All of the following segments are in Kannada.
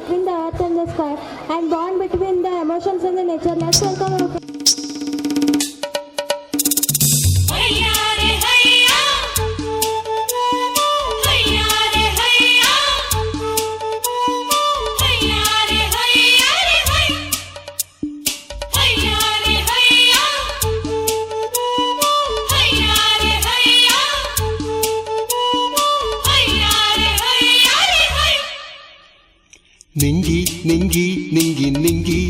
between the earth and the sky and bond between the emotions and the nature. Let's welcome our ನಿಂಗಿ ನಿಂಗಿ ನಿಂಗಿ ನಿಂಗಿ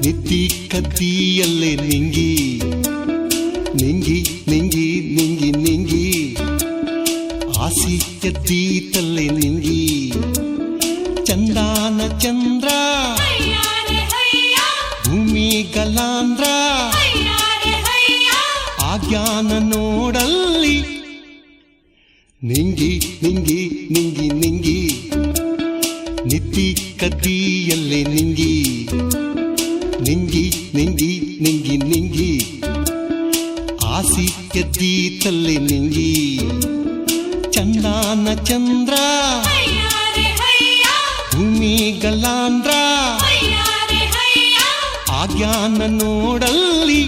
ನಿತ್ತಿ ಕತ್ತಿಯಲ್ಲೇ ನಿಂಗಿ ನಿಂಗಿ ನಿಂಗಿ ನಿಂಗಿ ನಿಂಗಿ ಆಸಿ ಎದ್ದೀತಲ್ಲೇ ನಿಂಗಿ ಚಂದಾನ ಚಂದ್ರ ಭೂಮಿ ಗಲಾಂದ್ರ ಆಜ್ಞಾನ ನೋಡಲ್ಲಿ ನಿಂಗಿ ನಿಂಗಿ ನಿಂಗಿ ನಿಂಗಿ ನಿತ್ತಿ ಕತ್ತಿಯಲ್ಲೇ ನಿಂಗಿ ನಿಂಗಿ ನಿಂಗಿ ನಿಂಗಿ ನಿಂಗಿ ಆಸಿ ಎದ್ದೀತಲ್ಲೇ ನಿಂಗಿ ಚಂದಾನ ಚಂದ್ರ ಭೂಮಿ ಗಲಾಂದ್ರ ಆಜ್ಞಾನ ನೋಡಲ್ಲಿ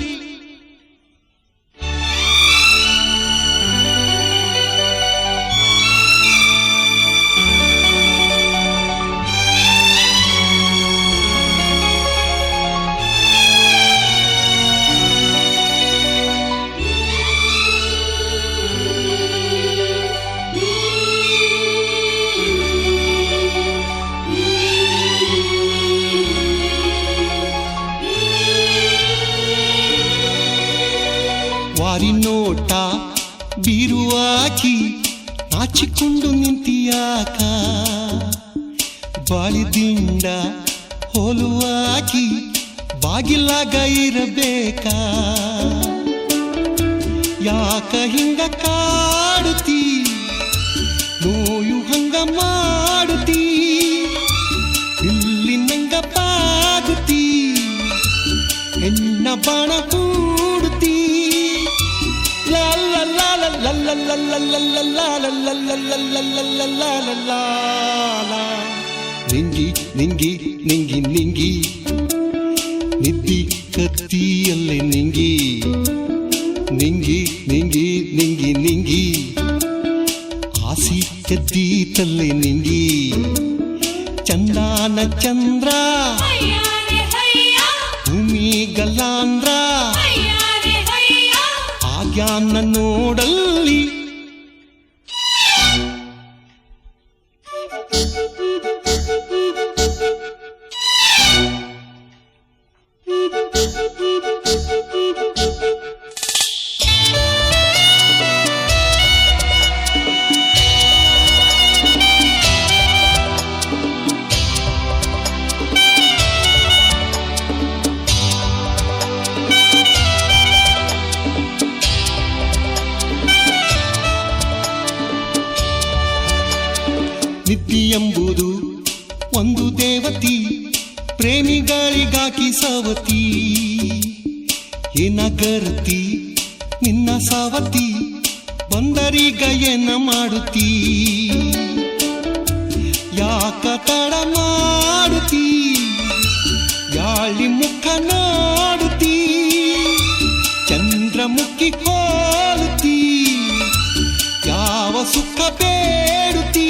ವಾರಿ ನೋಟ ಬೀರುವಾಕಿ ನಾಚಿಕೊಂಡು ನಿಂತಿಯಾಕ ಬಾಳಿದಿಂಡ ಹೋಲುವಾಕಿ ಬಾಗಿಲಾಗ ಇರಬೇಕ ಯಾಕ ಹಿಂಗ ಕಾಡುತ್ತಿ ನೋಯು ಹಂಗ ಮಾಡುತ್ತಿ ಇಲ್ಲಿ ನಂಗ ಬಾಗುತ್ತಿ ಹೆಣ್ಣ ಬಾಣ ಹೂಡುತ್ತಿ ನಿಂಗಿ ನಿಂಗಿ ನಿಂಗಿ ನಿಂಗಿ ನಿದ್ದಿ ಕತ್ತಿಯಲ್ಲೇ ನಿಂಗಿ ನಿಂಗಿ ನಿಂಗಿ ನಿಂಗಿ ನಿಂಗಿ ಆಸಿ ಎದ್ದೀತಲ್ಲೇ ನಿಂಗಿ ಚಂದಾನ ಚಂದ್ರ ಭೂಮಿ ಗಲಾಂದ್ರ ಆಜ್ಞಾನ ನೋಡಲ್ಲಿ ನಿತ್ಯ ಎಂಬುದು ಒಂದು ದೇವತಿ ಪ್ರೇಮಿಗಳಿಗಾಕಿ ಸವತಿ ಏನಗರ್ತಿ ನಿನ್ನ ಸಾವತಿ ಬಂದರಿಗ ಏನ ಮಾಡುತ್ತಿ ಯಾಕ ತಡ ಮಾಡುತ್ತಿ ಗಾಳಿ ಮುಖ ನೋಡುತ್ತಿ ಚಂದ್ರಮುಖಿ ಹೋಲುತ್ತಿ ಯಾವ ಸುಖ ಬೇಡುತ್ತಿ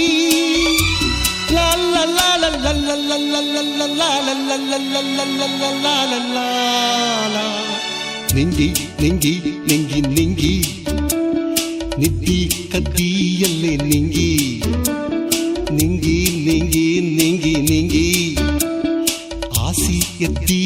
ನಿಂಗಿ ನಿಂಗಿ ನಿಂಗಿ ನಿಂಗಿ ನಿದ್ದಿ ಕತ್ತಿಯಲ್ಲೇ ನಿಂಗಿ ನಿಂಗಿ ನಿಂಗಿ ನಿಂಗಿ ನಿಂಗಿ ಆಸಿ ಎದ್ದಿ